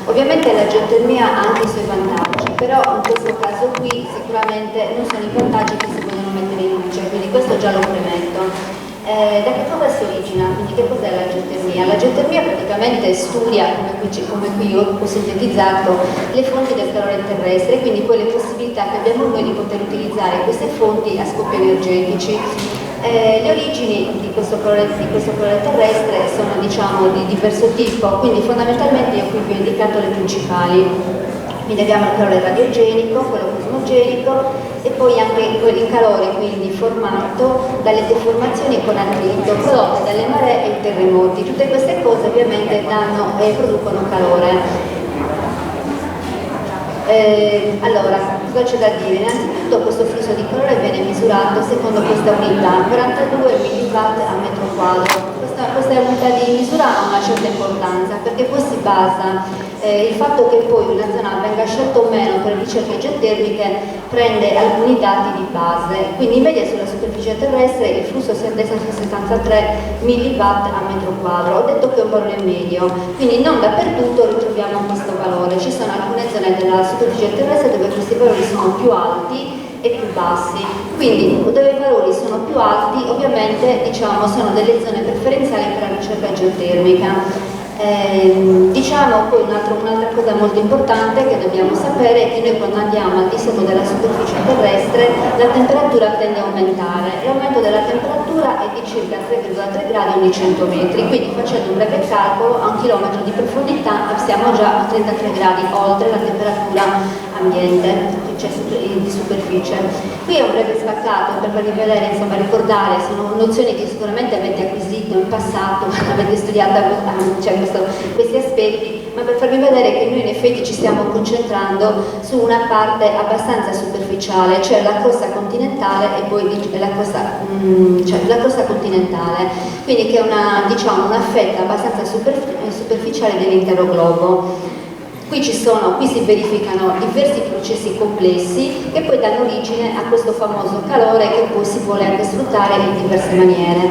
Ovviamente la geotermia ha anche i suoi vantaggi, però in questo caso qui sicuramente non sono i vantaggi che si vogliono mettere in luce, quindi questo già lo premetto. Da che cosa si origina? Quindi che cos'è la geotermia? La geotermia praticamente studia, come qui ho sintetizzato, le fonti del calore terrestre, quindi quelle possibilità che abbiamo noi di poter utilizzare queste fonti a scopi energetici. Le origini di questo calore terrestre sono, diciamo, di diverso tipo, quindi fondamentalmente io qui vi ho indicato le principali. Quindi abbiamo il calore radiogenico, quello cosmogenico e poi anche il calore quindi formato dalle deformazioni con attrito prodotte dalle maree e i terremoti. Tutte queste cose ovviamente danno e producono calore. Allora, cosa c'è da dire? Innanzitutto questo flusso di calore viene misurato secondo questa unità, 42 mW a metro quadro. Questa unità di misura ha una certa importanza perché poi si basa il fatto che poi una zona venga scelta o meno per ricerche geotermiche prende alcuni dati di base, quindi in media sulla superficie terrestre il flusso si attesta su 73 mW a metro quadro. Ho detto che è un valore medio, quindi non dappertutto ritroviamo questo valore, ci sono alcune zone della superficie terrestre dove questi valori sono più alti e più bassi, quindi dove i valori sono più alti ovviamente diciamo sono delle zone preferenziali per la ricerca geotermica. Diciamo poi un'altra cosa molto importante che dobbiamo sapere è che noi quando andiamo al di sotto della superficie terrestre la temperatura tende a aumentare. L'aumento della temperatura è di circa 3,3 gradi ogni 100 metri, quindi facendo un breve calcolo a 1 chilometro di profondità siamo già a 33 gradi oltre la temperatura ambiente, cioè di superficie. Qui è un breve spaccato per farvi vedere, insomma ricordare, sono nozioni che sicuramente avete acquisito in passato, avete studiato questi aspetti, ma per farvi vedere che noi in effetti ci stiamo concentrando su una parte abbastanza superficiale, cioè la crosta continentale e poi la crosta continentale, quindi che è una fetta abbastanza superficiale dell'intero globo. Qui si verificano diversi processi complessi che poi danno origine a questo famoso calore che poi si vuole anche sfruttare in diverse maniere.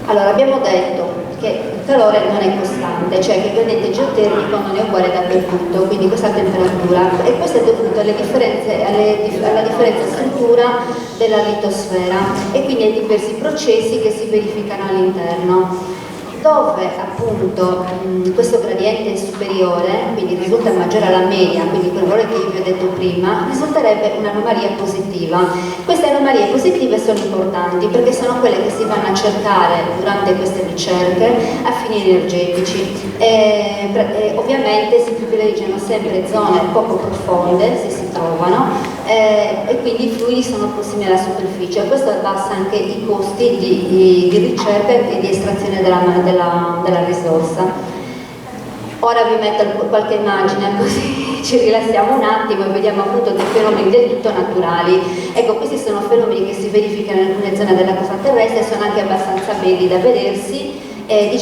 Allora, abbiamo detto che il calore non è costante, cioè che il gradiente geotermico non è uguale dappertutto, quindi questa temperatura, e questo è dovuto alla differenza struttura della litosfera e quindi ai diversi processi che si verificano all'interno. Dove appunto questo gradiente è superiore, quindi risulta maggiore alla media, quindi quel valore che io vi ho detto prima, risulterebbe un'anomalia positiva. Queste anomalie positive sono importanti perché sono quelle che si vanno a cercare durante queste ricerche a fini energetici. Ovviamente si privilegiano sempre zone poco profonde, se si trovano, e quindi i fluidi sono prossimi alla superficie. Questo abbassa anche i costi di ricerca e di estrazione della risorsa. Ora vi metto qualche immagine così ci rilassiamo un attimo e vediamo appunto dei fenomeni del tutto naturali. Ecco, questi sono fenomeni che si verificano in alcune zone della crosta terrestre, sono anche abbastanza belli da vedersi e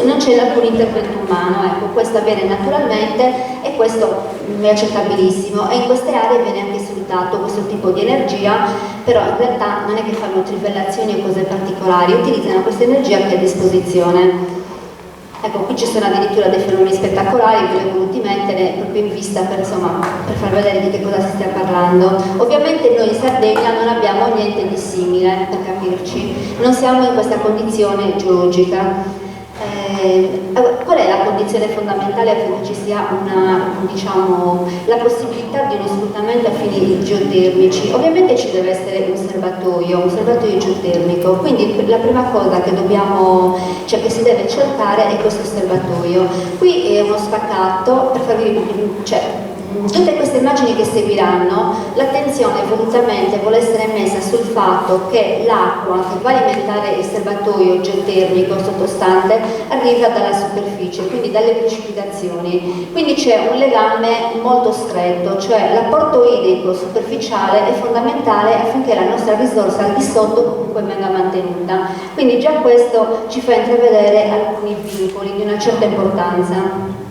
non c'è alcun intervento umano, ecco, questo avviene naturalmente e questo è accettabilissimo e in queste aree viene anche sfruttato questo tipo di energia, però in realtà non è che fanno trivellazioni o cose particolari, utilizzano questa energia che è a disposizione. Ecco, qui ci sono addirittura dei fenomeni spettacolari, ve li ho voluti mettere proprio in vista per far vedere di che cosa si stia parlando. Ovviamente noi in Sardegna non abbiamo niente di simile, per capirci, non siamo in questa condizione geologica. Qual è la condizione fondamentale affinché ci sia la possibilità di uno sfruttamento a fini geotermici? Ovviamente ci deve essere un serbatoio geotermico, quindi la prima cosa che che si deve cercare è questo serbatoio. Qui è uno spaccato per farvi tutte queste immagini che seguiranno, l'attenzione volutamente vuole essere messa sul fatto che l'acqua che va a alimentare il serbatoio geotermico sottostante arriva dalla superficie, quindi dalle precipitazioni. Quindi c'è un legame molto stretto, cioè l'apporto idrico superficiale è fondamentale affinché la nostra risorsa al di sotto comunque venga mantenuta. Quindi già questo ci fa intravedere alcuni vincoli di una certa importanza.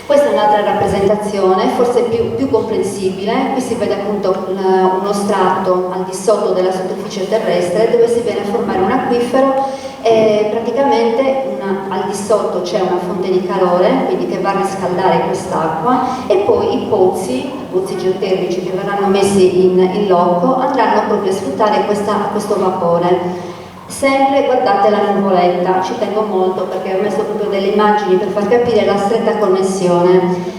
Questa è un'altra rappresentazione, forse più comprensibile. Qui si vede appunto uno strato al di sotto della superficie terrestre dove si viene a formare un acquifero praticamente al di sotto c'è una fonte di calore, quindi che va a riscaldare quest'acqua, e poi i pozzi geotermici che verranno messi in loco andranno proprio a sfruttare questo vapore. Sempre guardate la nuvoletta, ci tengo molto perché ho messo proprio delle immagini per far capire la stretta connessione.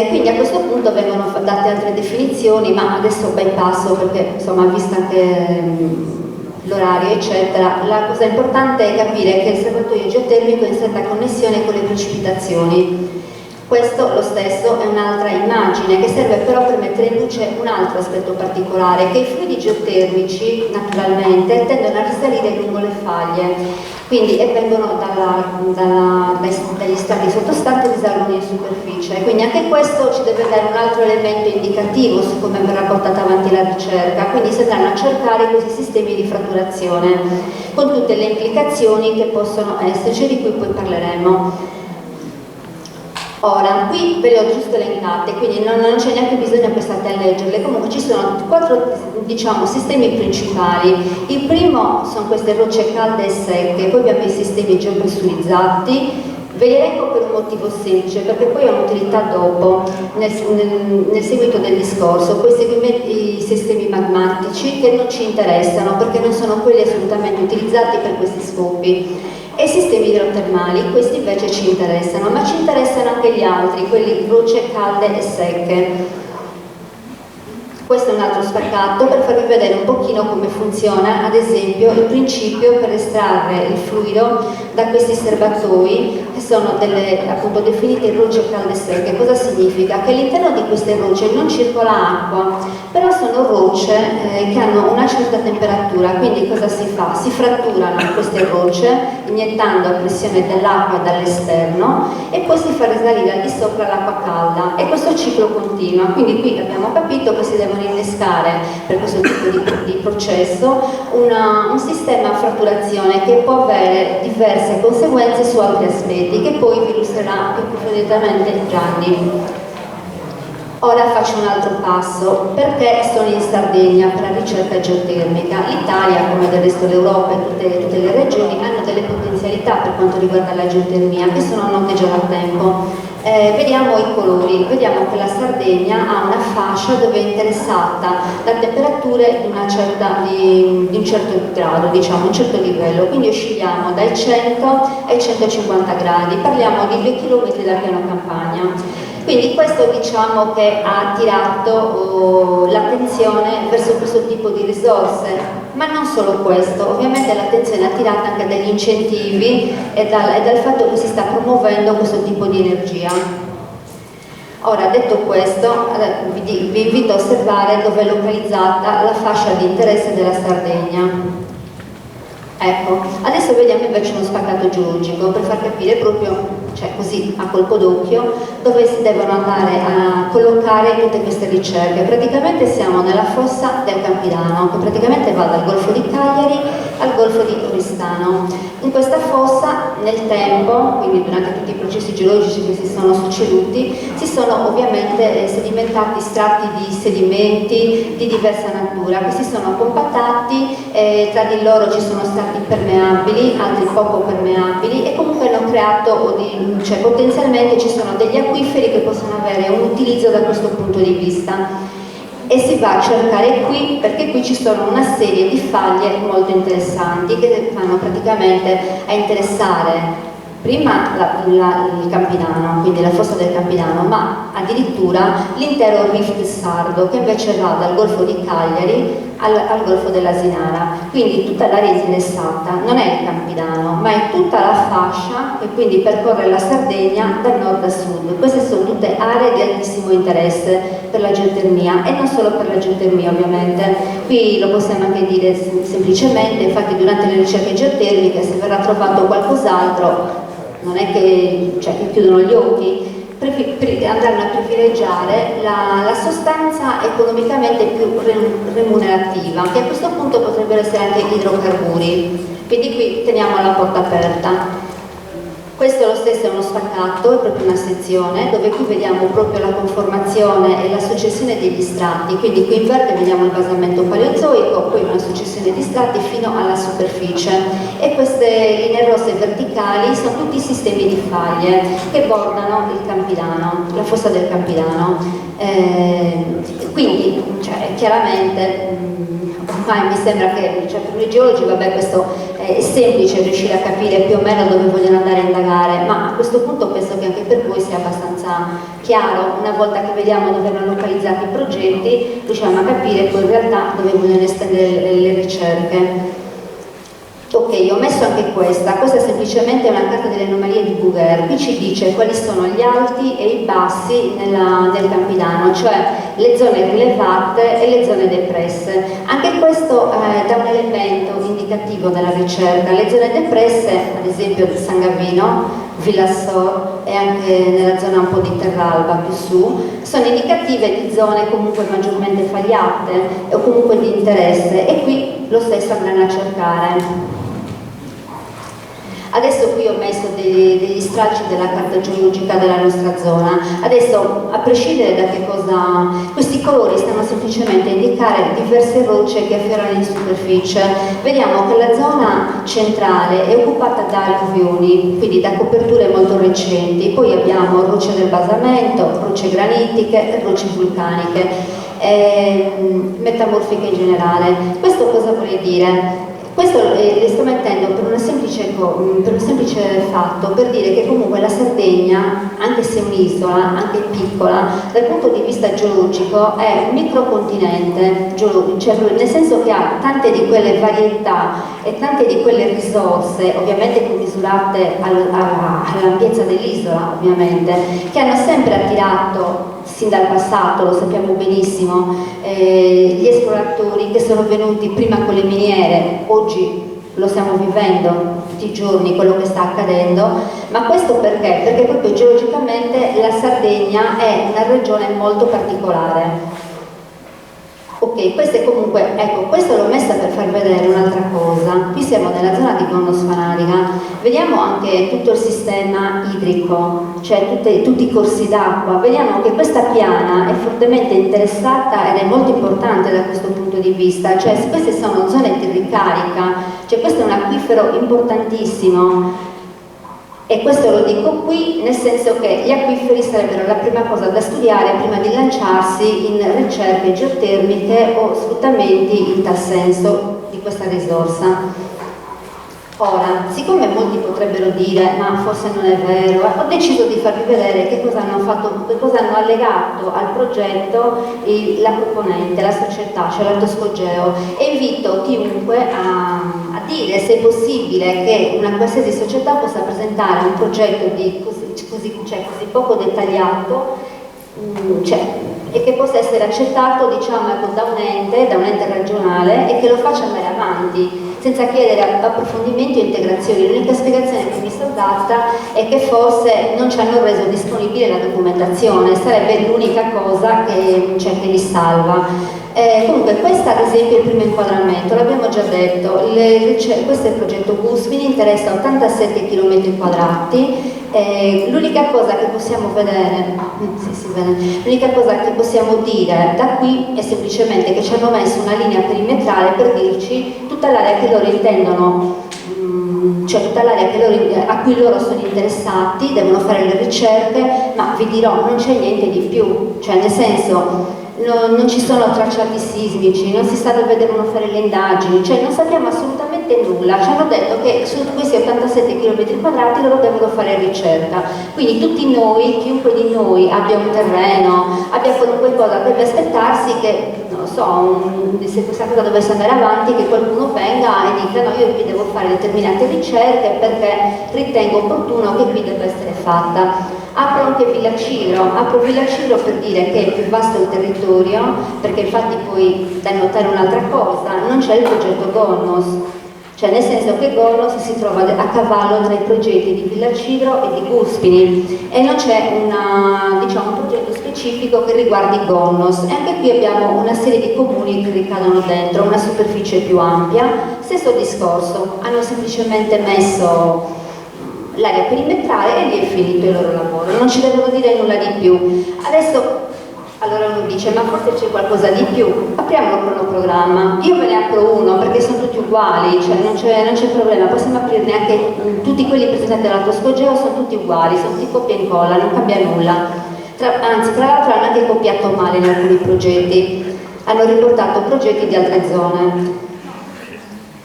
Quindi a questo punto vengono date altre definizioni, ma adesso bypasso perché insomma, vista anche l'orario eccetera, la cosa importante è capire che il serbatoio geotermico è in stretta connessione con le precipitazioni. Questo lo stesso è un'altra immagine che serve però per mettere in luce un altro aspetto particolare, che i fluidi geotermici naturalmente tendono a risalire lungo le faglie, quindi vengono dagli strati sottostanti e risalgono in superficie, quindi anche questo ci deve dare un altro elemento indicativo su come verrà portata avanti la ricerca, quindi si andranno a cercare questi sistemi di fratturazione con tutte le implicazioni che possono esserci, di cui poi parleremo. Ora, qui ve le ho giusto elencate, quindi non c'è neanche bisogno che state a leggerle. Comunque ci sono 4, diciamo, sistemi principali. Il primo sono queste rocce calde e secche, poi abbiamo i sistemi geopressurizzati. Ve li elenco per un motivo semplice, perché poi ha un'utilità dopo, nel seguito del discorso, i sistemi magmatici che non ci interessano, perché non sono quelli assolutamente utilizzati per questi scopi. E i sistemi idrotermali, questi invece ci interessano, ma ci interessano anche gli altri, quelli rocce calde e secche. Questo è un altro spaccato per farvi vedere un pochino come funziona, ad esempio, il principio per estrarre il fluido da questi serbatoi, che sono appunto definite rocce calde e secche. Cosa significa? Che all'interno di queste rocce non circola acqua, però sono rocce che hanno una certa temperatura, quindi cosa si fa? Si fratturano queste rocce iniettando a pressione dell'acqua dall'esterno e poi si fa risalire al di sopra l'acqua calda, e questo ciclo continua. Quindi qui abbiamo capito che si devono innescare per questo tipo di processo un sistema a fratturazione che può avere diverse conseguenze su altri aspetti, che poi vi illustrerà più approfonditamente Gianni. Ora faccio un altro passo, perché sono in Sardegna per la ricerca geotermica. L'Italia, come del resto l'Europa e tutte le regioni, hanno delle potenzialità per quanto riguarda la geotermia che sono note già da tempo. Vediamo i colori, vediamo che la Sardegna ha una fascia dove è interessata da temperature di un certo grado, diciamo, un certo livello, quindi oscilliamo dai 100 ai 150 gradi, parliamo di 2 km da piano campagna. Quindi questo diciamo che ha attirato l'attenzione verso questo tipo di risorse, ma non solo questo, ovviamente l'attenzione è attirata anche dagli incentivi e dal fatto che si sta promuovendo questo tipo di energia. Ora, detto questo, vi invito a osservare dove è localizzata la fascia di interesse della Sardegna. Ecco, adesso vediamo invece uno spaccato geologico per far capire proprio, cioè così a colpo d'occhio, dove si devono andare a collocare tutte queste ricerche. Praticamente siamo nella fossa del Campidano, che praticamente va dal Golfo di Cagliari al Golfo di Oristano. In questa fossa, nel tempo, quindi durante tutti i processi geologici che si sono succeduti, si sono ovviamente sedimentati strati di sedimenti di diversa natura che si sono compattati, tra di loro ci sono stati permeabili, altri poco permeabili, e comunque hanno creato, cioè potenzialmente ci sono degli acquiferi che possono avere un utilizzo da questo punto di vista. E si va a cercare qui, perché qui ci sono una serie di faglie molto interessanti che vanno praticamente a interessare prima il Campidano, quindi la fossa del Campidano, ma addirittura l'intero rift sardo, che invece va dal Golfo di Cagliari al Golfo dell'Asinara. Quindi tutta l'area interessata non è il Campidano, ma è tutta la fascia che quindi percorre la Sardegna da nord a sud. Queste sono tutte aree di altissimo interesse per la geotermia, e non solo per la geotermia ovviamente. Qui lo possiamo anche dire semplicemente, infatti durante le ricerche geotermiche, se verrà trovato qualcos'altro, non è che chiudono gli occhi, andranno a privilegiare la sostanza economicamente più remunerativa, che a questo punto potrebbero essere anche idrocarburi. Quindi qui teniamo la porta aperta. Questo lo stesso è uno staccato, è proprio una sezione dove qui vediamo proprio la conformazione e la successione degli strati, quindi qui in verde vediamo il basamento paleozoico, poi una successione di strati fino alla superficie, e queste linee rosse verticali sono tutti sistemi di faglie che bordano il Campidano, la fossa del Campidano. Quindi chiaramente ormai mi sembra che per noi geologi, vabbè, questo è semplice riuscire a capire più o meno dove vogliono andare a indagare, ma a questo punto penso che anche per voi sia abbastanza chiaro. Una volta che vediamo dove erano localizzati i progetti, riusciamo a capire poi in realtà dove vogliono estendere le ricerche. Ok, ho messo anche questa è semplicemente una carta delle anomalie di Bouguer. Qui ci dice quali sono gli alti e i bassi nel Campidano, cioè le zone rilevate e le zone depresse. Anche questo dà un elemento indicativo della ricerca. Le zone depresse, ad esempio di San Gavino, Villassor e anche nella zona un po' di Terralba più su, sono indicative di zone comunque maggiormente fagliate o comunque di interesse, e qui lo stesso andranno a cercare. Adesso qui ho messo degli stralci della carta geologica della nostra zona. Adesso, a prescindere da che cosa, questi colori stanno semplicemente a indicare diverse rocce che affiorano in superficie. Vediamo che la zona centrale è occupata da alluvioni, quindi da coperture molto recenti. Poi abbiamo rocce del basamento, rocce granitiche e rocce vulcaniche, metamorfiche in generale. Questo cosa vuol dire? Questo le sto mettendo per un semplice fatto, per dire che comunque la Sardegna, anche se è un'isola, anche piccola, dal punto di vista geologico è un microcontinente, cioè nel senso che ha tante di quelle varietà e tante di quelle risorse, ovviamente commisurate all'ampiezza dell'isola, ovviamente, che hanno sempre attirato sin dal passato, lo sappiamo benissimo, gli esploratori che sono venuti prima con le miniere. Oggi lo stiamo vivendo tutti i giorni quello che sta accadendo, ma questo perché? Perché proprio geologicamente la Sardegna è una regione molto particolare. Ok, questo è comunque, ecco, questo l'ho messa per far vedere un'altra cosa. Qui siamo nella zona di Gonnos Fanarica, vediamo anche tutto il sistema idrico, cioè tutti i corsi d'acqua. Vediamo che questa piana è fortemente interessata ed è molto importante da questo punto di vista, cioè queste sono zone di ricarica, cioè questo è un acquifero importantissimo. E questo lo dico qui nel senso che gli acquiferi sarebbero la prima cosa da studiare prima di lanciarsi in ricerche geotermiche o sfruttamenti in tal senso di questa risorsa. Ora, siccome molti potrebbero dire ma forse non è vero, ho deciso di farvi vedere che cosa hanno fatto, che cosa hanno allegato al progetto la proponente, la società, cioè l'Alto Sfogeo, e invito chiunque a dire se è possibile che una qualsiasi società possa presentare un progetto così poco dettagliato, e che possa essere accettato, diciamo, da un ente regionale, e che lo faccia andare avanti senza chiedere approfondimenti o integrazioni. L'unica spiegazione che mi sono data è che forse non ci hanno reso disponibile la documentazione, sarebbe l'unica cosa che li salva. Comunque questo ad esempio è il primo inquadramento, l'abbiamo già detto, questo è il progetto Guspini, interessa 87 km quadrati. L'unica cosa che possiamo vedere, l'unica cosa che possiamo dire da qui è semplicemente che ci hanno messo una linea perimetrale per dirci tutta l'area che loro intendono, cioè tutta l'area a cui loro sono interessati, devono fare le ricerche, ma vi dirò, non c'è niente di più, cioè nel senso non ci sono tracciati sismici, non si sa dove devono fare le indagini, cioè non sappiamo assolutamente nulla. Ci hanno detto che su questi 87 km quadrati loro devono fare ricerca, quindi tutti noi, chiunque di noi abbia un terreno, abbia qualunque cosa, deve aspettarsi che, non lo so, se questa cosa dovesse andare avanti, che qualcuno venga e dica no, io qui devo fare determinate ricerche perché ritengo opportuno che qui debba essere fatta. Apro anche Villa Ciro per dire che è più vasto il territorio, perché infatti poi da notare un'altra cosa, non c'è il progetto Gonnos, cioè nel senso che Gonnos si trova a cavallo tra i progetti di Villa Ciro e di Guspini e non c'è un progetto specifico che riguardi Gonnos, e anche qui abbiamo una serie di comuni che ricadono dentro, una superficie più ampia. Stesso discorso, hanno semplicemente messo l'area perimetrale e lì è finito il loro lavoro, non ci devono dire nulla di più. Adesso, allora uno dice, ma forse c'è qualcosa di più, apriamo il cronoprogramma, io ve ne apro uno perché sono tutti uguali, cioè non c'è problema, possiamo aprirne anche tutti quelli presentati dall'altro Scogeo, sono tutti uguali, sono tutti copia e incolla, non cambia nulla. Anzi, tra l'altro hanno anche copiato male in alcuni progetti, hanno riportato progetti di altre zone.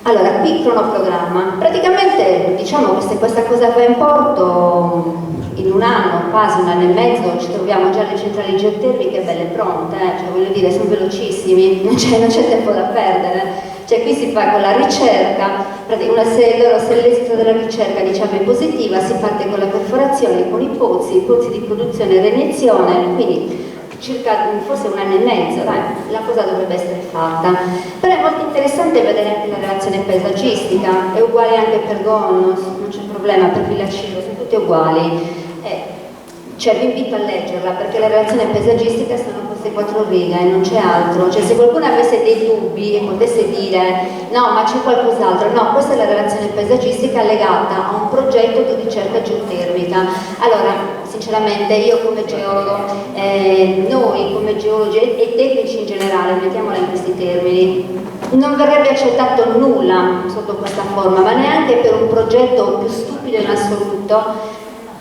Allora, qui cronoprogramma, praticamente diciamo che se questa cosa va in porto in un anno, quasi un anno e mezzo, ci troviamo già le centrali geotermiche belle pronte, cioè voglio dire, sono velocissimi, non c'è tempo da perdere. Cioè qui si fa con la ricerca, se l'esito della ricerca diciamo è positiva, si parte con la perforazione, con i pozzi di produzione e reiniezione, quindi circa forse un anno e mezzo, la cosa dovrebbe essere fatta. Però è molto interessante vedere anche la relazione paesaggistica, è uguale anche per Gonnos, non c'è problema, per Villa Ciro, sono tutte uguali. Cioè vi invito a leggerla perché la relazione paesaggistica sono queste 4 righe, non c'è altro. Cioè se qualcuno avesse dei dubbi e potesse dire no ma c'è qualcos'altro, no, questa è la relazione paesaggistica legata a un progetto di ricerca geotermica. Allora sinceramente io come geologo, noi come geologi e tecnici in generale, mettiamola in questi termini, non verrebbe accettato nulla sotto questa forma, ma neanche per un progetto più stupido in assoluto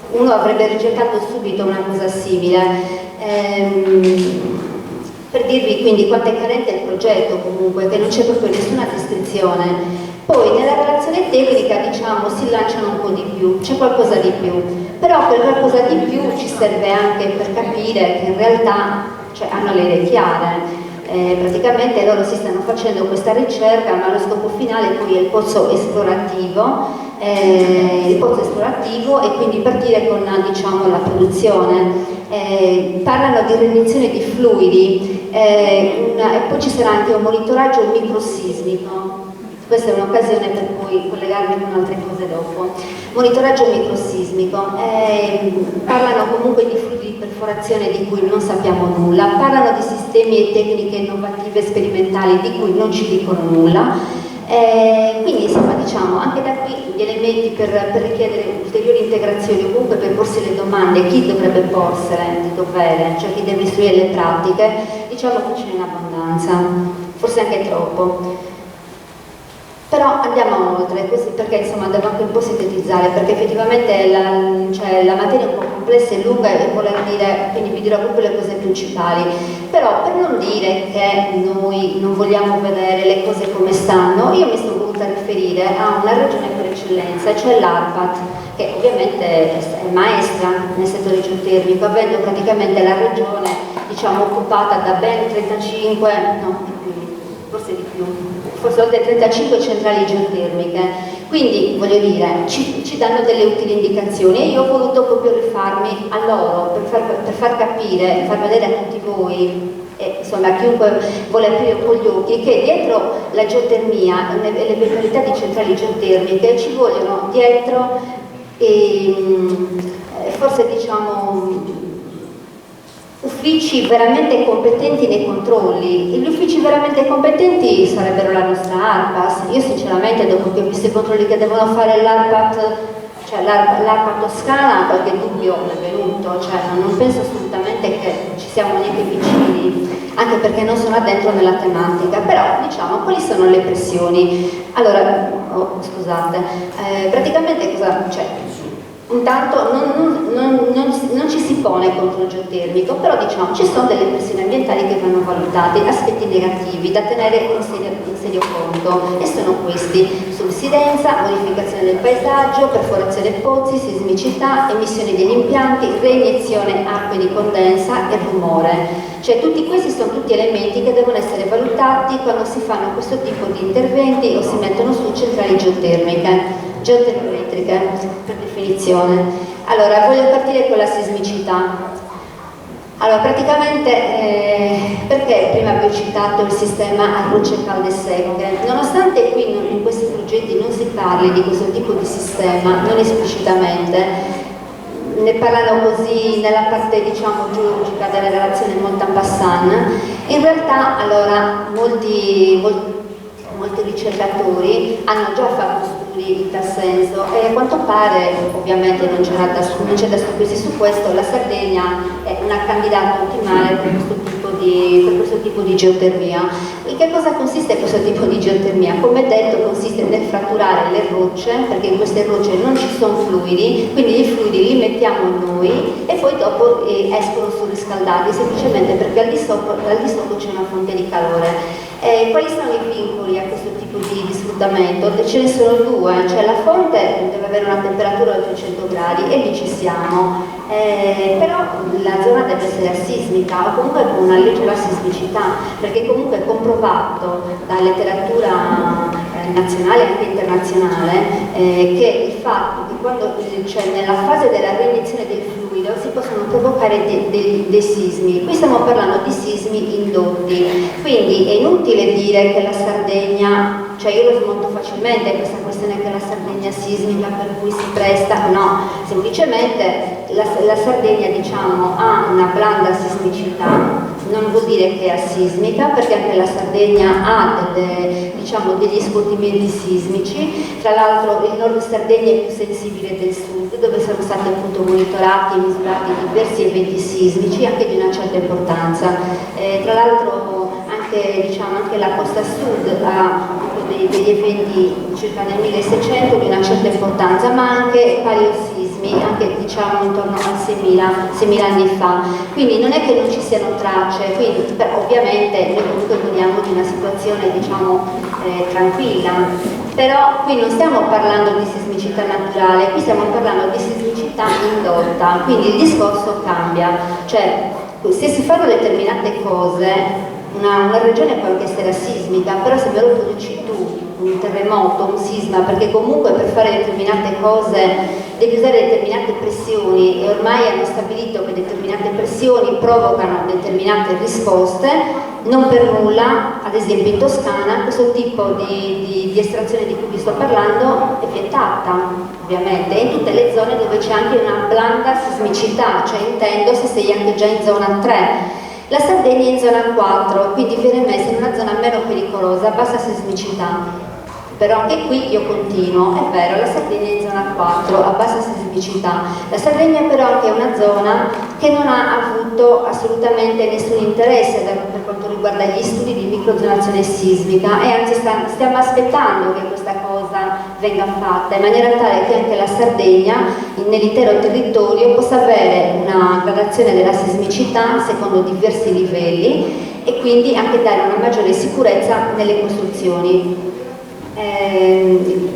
uno avrebbe ricercato subito una cosa simile. Per dirvi quindi quanto è carente il progetto, comunque, che non c'è proprio nessuna descrizione. Poi nella relazione tecnica diciamo si lanciano un po' di più, c'è qualcosa di più, però quel qualcosa di più ci serve anche per capire che in realtà hanno le idee chiare. Praticamente loro si stanno facendo questa ricerca, ma lo scopo finale poi è il pozzo esplorativo e quindi partire con diciamo, la produzione. Parlano di reiniezione di fluidi e poi ci sarà anche un monitoraggio microsismico. Questa è un'occasione per cui collegarmi con altre cose dopo. Monitoraggio microsismico, parlano comunque di fluidi di perforazione di cui non sappiamo nulla, parlano di sistemi e tecniche innovative sperimentali di cui non ci dicono nulla, quindi insomma diciamo anche da qui gli elementi per richiedere ulteriori integrazioni o comunque per porsi le domande, chi dovrebbe porsele di dovere, cioè chi deve istruire le pratiche, diciamo che ce n'è in abbondanza, forse anche troppo. Però andiamo oltre, così, perché insomma devo anche un po' sintetizzare, perché effettivamente la materia è un po' complessa e lunga e voler dire, quindi vi dirò proprio le cose principali. Però per non dire che noi non vogliamo vedere le cose come stanno, io mi sono voluta riferire a una regione per eccellenza, cioè l'ARPAT, che ovviamente è maestra nel settore geotermico, avendo praticamente la regione diciamo occupata da ben 35, no di più, forse di più, forse oltre 35 centrali geotermiche, quindi voglio dire ci danno delle utili indicazioni e io ho voluto proprio rifarmi a loro per far capire, far vedere a tutti voi e insomma a chiunque vuole aprire un po' gli occhi che dietro la geotermia e l'eventualità di centrali geotermiche ci vogliono dietro forse diciamo uffici veramente competenti nei controlli, e gli uffici veramente competenti sarebbero la nostra ARPAS. Io sinceramente dopo che ho visto i controlli che devono fare l'ARPAT, cioè l'ARPAT toscana, qualche dubbio mi è venuto, cioè non penso assolutamente che ci siamo neanche vicini, anche perché non sono addentro nella tematica, però diciamo quali sono le pressioni. Allora, scusate, praticamente cosa c'è? Intanto non ci si pone contro il geotermico, però diciamo ci sono delle pressioni ambientali che vanno valutate, aspetti negativi da tenere in serio conto, e sono questi: subsidenza, modificazione del paesaggio, perforazione pozzi, sismicità, emissioni degli impianti, reiniezione acque di condensa e rumore. Cioè tutti questi sono tutti elementi che devono essere valutati quando si fanno questo tipo di interventi o si mettono su centrali geotermiche. Geotermoelettriche per definizione. Allora, voglio partire con la sismicità. Allora, praticamente, perché prima vi ho citato il sistema a rocce calde e secche? Nonostante qui in questi progetti non si parli di questo tipo di sistema, non esplicitamente, ne parlano così nella parte diciamo geologica della relazione molto en passant, in realtà allora molti ricercatori hanno già fatto studi in tal senso e a quanto pare, ovviamente non c'è da stupirsi su questo, la Sardegna è una candidata ottimale per questo tipo di geotermia. In che cosa consiste questo tipo di geotermia? Come detto, consiste nel fratturare le rocce, perché in queste rocce non ci sono fluidi, quindi i fluidi li mettiamo noi e poi dopo escono surriscaldati, semplicemente perché al di sopra c'è una fonte di calore. Quali sono i vincoli a questo tipo di sfruttamento? Ce ne sono due, cioè la fonte deve avere una temperatura di 300 gradi e lì ci siamo, però la zona deve essere asismica o comunque con una leggera sismicità, perché comunque è comprovato da letteratura nazionale e anche internazionale che il fatto che quando nella fase della reiniezione del fluido si possono provocare dei sismi. Qui stiamo parlando di sismi indotti, quindi è inutile dire che la Sardegna, cioè io lo smonto facilmente questa questione che la Sardegna è sismica per cui si presta, no, semplicemente la Sardegna diciamo ha una blanda sismicità, non vuol dire che è asismica perché anche la Sardegna ha degli scuotimenti sismici, tra l'altro il nord Sardegna è più sensibile del sud dove sono stati appunto monitorati e misurati diversi eventi sismici anche di una certa importanza, tra l'altro anche la costa sud ha degli eventi circa nel 1600 di una certa importanza, ma anche paleosismi, anche diciamo intorno a 6.000 anni fa. Quindi non è che non ci siano tracce, quindi ovviamente noi comunque godiamo di una situazione diciamo tranquilla, però qui non stiamo parlando di sismicità naturale, qui stiamo parlando di sismicità indotta, quindi il discorso cambia, cioè se si fanno determinate cose una regione può anche essere sismica, però se me lo produci tu, un terremoto, un sisma, perché comunque per fare determinate cose devi usare determinate pressioni e ormai hanno stabilito che determinate pressioni provocano determinate risposte, non per nulla, ad esempio in Toscana, questo tipo di estrazione di cui vi sto parlando è vietata, ovviamente, in tutte le zone dove c'è anche una blanda sismicità, cioè intendo se sei anche già in zona 3. La Sardegna è in zona 4, quindi viene messa in una zona meno pericolosa, bassa sismicità. Però anche qui io continuo, è vero, la Sardegna è in zona 4, a bassa sismicità. La Sardegna però è una zona che non ha avuto assolutamente nessun interesse per quanto riguarda gli studi di microzonazione sismica e anzi stiamo aspettando che questa cosa venga fatta in maniera tale che anche la Sardegna nell'intero territorio possa avere una gradazione della sismicità secondo diversi livelli e quindi anche dare una maggiore sicurezza nelle costruzioni.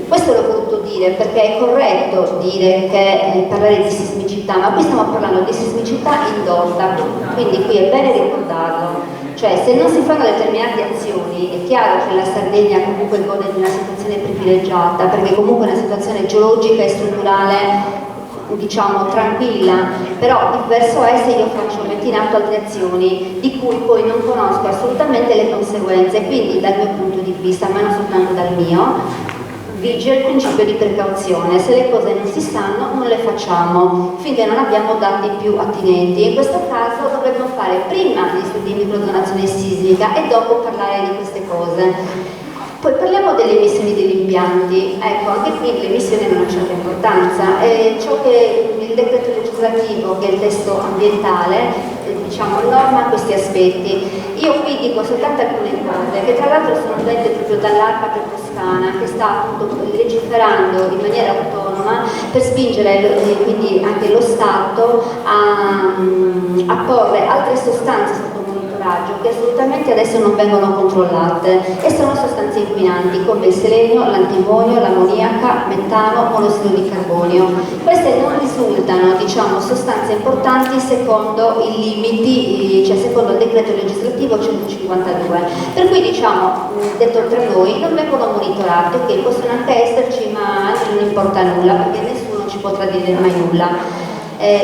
Questo l'ho voluto dire perché è corretto dire che parlare di sismicità, ma qui stiamo parlando di sismicità indotta, quindi qui è bene ricordarlo, cioè se non si fanno determinate azioni è chiaro che la Sardegna comunque gode di una situazione privilegiata perché comunque è una situazione geologica e strutturale diciamo tranquilla, però diverso è se io metto in atto altre azioni di cui poi non conosco assolutamente le conseguenze, quindi dal mio punto di vista, ma non soltanto dal mio, vige il principio di precauzione, se le cose non si sanno non le facciamo finché non abbiamo dati più attinenti. In questo caso dovremmo fare prima gli studi di microzonazione sismica e dopo parlare di queste cose. Poi parliamo delle emissioni degli impianti, ecco anche qui le emissioni hanno una certa importanza, ciò che il decreto legislativo che è il testo ambientale diciamo norma questi aspetti. Io qui dico soltanto alcune cose che tra l'altro sono dette proprio dall'ARPA Toscana che sta appunto legiferando in maniera autonoma per spingere quindi anche lo Stato a porre altre sostanze sotto che assolutamente adesso non vengono controllate e sono sostanze inquinanti come il selenio, l'antimonio, l'ammoniaca, metano, monossido di carbonio. Queste non risultano diciamo, sostanze importanti secondo i limiti, cioè secondo il decreto legislativo 152. Per cui diciamo, detto tra noi, non vengono monitorate, che possono anche esserci ma non importa nulla perché nessuno ci potrà dire mai nulla.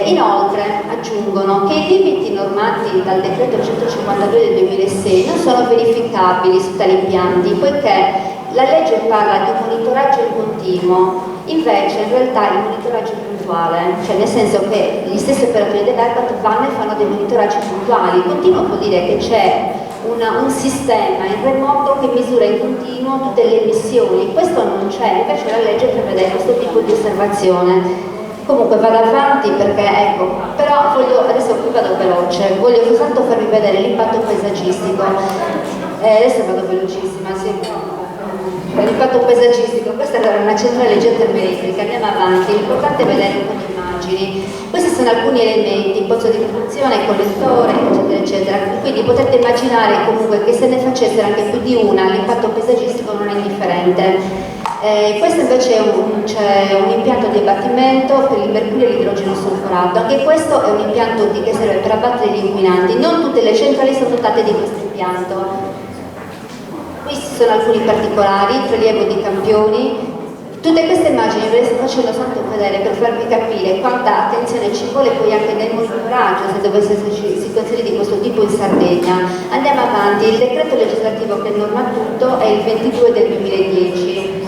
Inoltre aggiungono che i limiti normati dal decreto 152 del 2006 non sono verificabili su tali impianti poiché la legge parla di un monitoraggio in continuo, invece in realtà il monitoraggio è puntuale, cioè nel senso che gli stessi operatori dell'ARPAT vanno e fanno dei monitoraggi puntuali. Continuo vuol dire che c'è un sistema in remoto che misura in continuo tutte le emissioni. Questo non c'è, invece la legge prevede questo tipo di osservazione. Comunque vado avanti perché ecco, però adesso qui vado veloce, voglio soltanto farvi vedere l'impatto paesaggistico. Adesso vado velocissima, sì. L'impatto paesaggistico, questa era una centrale geotermoelettrica, andiamo avanti, l'importante è vedere un po' di immagini. Questi sono alcuni elementi, pozzo di produzione, collettore, eccetera, eccetera. Quindi potete immaginare comunque che se ne facessero anche più di una, l'impatto paesaggistico non è indifferente. Questo invece è un impianto di abbattimento per il mercurio e l'idrogeno solforato. Anche questo è un impianto che serve per abbattere gli inquinanti. Non tutte le centrali sono dotate di questo impianto. Qui ci sono alcuni particolari, prelievo di campioni. Tutte queste immagini ve le sto facendo soltanto vedere per farvi capire quanta attenzione ci vuole poi anche nel monitoraggio se dovesse esserci situazioni di questo tipo in Sardegna. Andiamo avanti, il decreto legislativo che norma tutto è il 22 del 2010.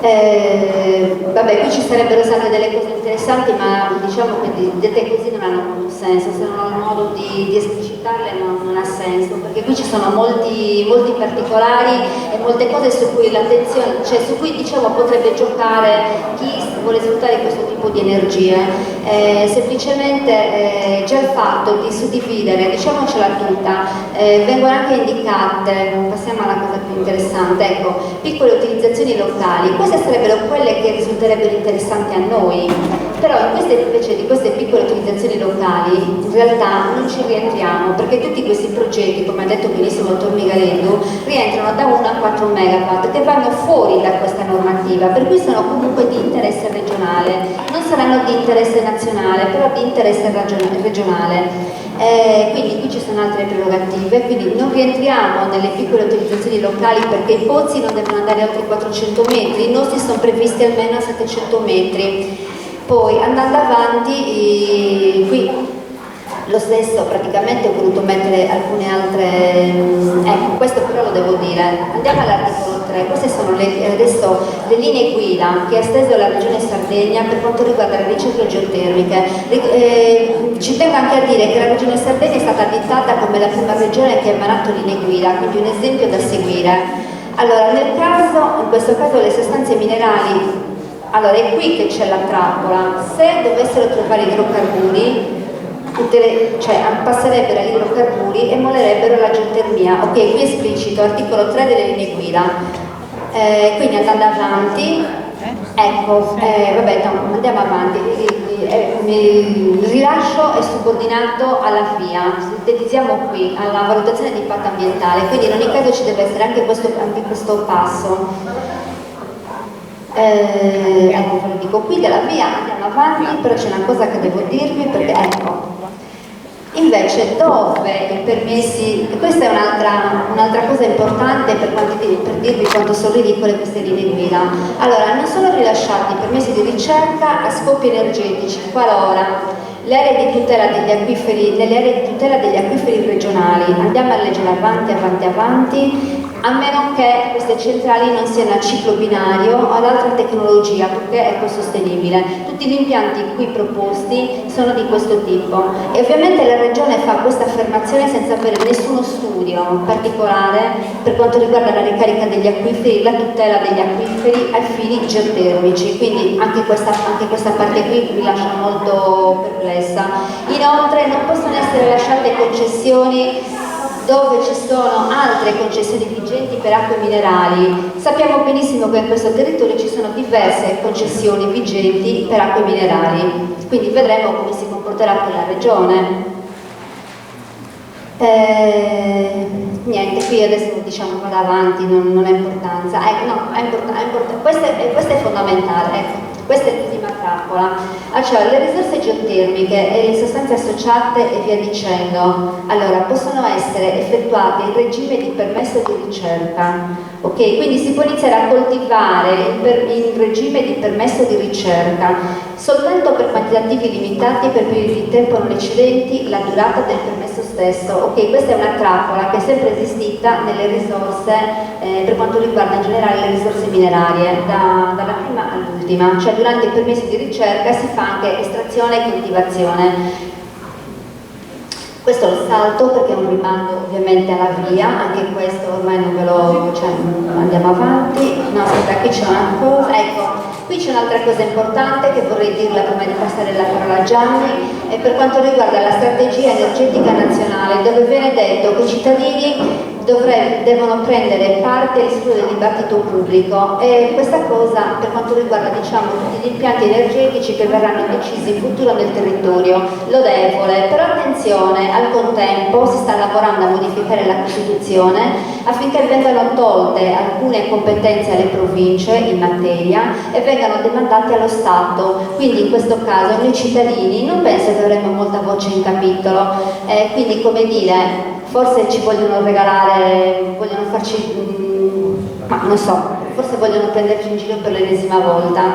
Vabbè, qui ci sarebbero state delle cose interessanti, ma diciamo che dette così non hanno molto senso, se non ho modo di esplicitarle non ha senso, perché qui ci sono molti particolari e molte cose su cui l'attenzione, cioè su cui diciamo potrebbe giocare chi vuole sfruttare questo tipo di energie. Semplicemente già il fatto di suddividere, diciamocela tutta, vengono anche indicate, passiamo alla cosa più interessante, ecco, piccole utilizzazioni locali. Queste sarebbero quelle che risulterebbero interessanti a noi, però invece di queste piccole utilizzazioni locali in realtà non ci rientriamo, perché tutti questi progetti, come ha detto benissimo il dottor Migareddu, rientrano da 1 a 4 megawatt che vanno fuori da questa normativa, per cui sono comunque di interesse regionale, non saranno di interesse nazionale, però di interesse regionale. Quindi qui ci sono altre prerogative, quindi non rientriamo nelle piccole utilizzazioni locali perché i pozzi non devono andare oltre 400 metri, i nostri sono previsti almeno a 700 metri. Poi andando avanti, qui lo stesso praticamente ho voluto mettere alcune altre, ecco questo però lo devo dire, andiamo all'articolo 3, queste sono adesso le linee guida che ha esteso la regione Sardegna per quanto riguarda le ricerche geotermiche. Ci tengo anche a dire che la regione Sardegna è stata additata come la prima regione che ha emanato linee guida, quindi un esempio da seguire. Allora, in questo caso le sostanze minerali, allora è qui che c'è la trappola, se dovessero trovare idrocarburi, cioè passerebbero agli idrocarburi e mollerebbero la geotermia. Ok, qui è esplicito, articolo 3 delle linee guida. Quindi andando avanti, ecco, vabbè, no, andiamo avanti. Il rilascio è subordinato alla FIA, sintetizziamo qui, alla valutazione di impatto ambientale, quindi in ogni caso ci deve essere anche questo passo. Ecco, ve lo dico qui della via, andiamo avanti, però c'è una cosa che devo dirvi perché ecco, invece dove i permessi, e questa è un'altra cosa importante per dirvi quanto sono ridicole queste linee guida. Allora, non sono rilasciati permessi di ricerca a scopi energetici qualora le aree di tutela degli acquiferi, nelle aree di tutela degli acquiferi regionali, andiamo a leggere avanti, a meno che queste centrali non siano a ciclo binario o ad altra tecnologia, perché è ecosostenibile. Tutti gli impianti qui proposti sono di questo tipo e ovviamente la Regione fa questa affermazione senza avere nessuno studio particolare per quanto riguarda la ricarica degli acquiferi, la tutela degli acquiferi ai fini geotermici, quindi anche questa parte qui mi lascia molto perplessa. Inoltre non possono essere lasciate concessioni dove ci sono altre concessioni vigenti per acque minerali. Sappiamo benissimo che in questo territorio ci sono diverse concessioni vigenti per acque minerali, quindi vedremo come si comporterà per la regione. Niente, qui adesso diciamo vado avanti, non ha importanza. No, è importante. Questo è fondamentale, ecco. Questa è l'ultima trappola, cioè le risorse geotermiche e le sostanze associate e via dicendo, allora possono essere effettuate in regime di permesso di ricerca, ok? Quindi si può iniziare a coltivare in regime di permesso di ricerca soltanto per quantitativi limitati e per periodi di tempo non eccedenti la durata del permesso stesso, ok? Questa è una trappola che è sempre esistita nelle risorse per quanto riguarda in generale le risorse minerarie, dalla prima all'ultima, cioè durante i permessi di ricerca si fa anche estrazione e coltivazione. Questo lo salto perché è un rimando ovviamente alla via, anche questo ormai non ve lo, cioè andiamo avanti. No, aspetta, qui c'è una cosa, ecco, qui c'è un'altra cosa importante che vorrei dirla prima di passare la parola a Gianni, e per quanto riguarda la strategia energetica nazionale, dove viene detto che i cittadini devono prendere parte e rispondere del dibattito pubblico, e questa cosa per quanto riguarda, diciamo, tutti gli impianti energetici che verranno decisi in futuro nel territorio, lodevole. Però attenzione, al contempo si sta lavorando a modificare la Costituzione affinché vengano tolte alcune competenze alle province in materia e vengano demandate allo Stato. Quindi in questo caso noi cittadini non penso che avremo molta voce in capitolo, quindi come dire, forse ci vogliono regalare, vogliono farci, ma non so, forse vogliono prenderci in giro per l'ennesima volta.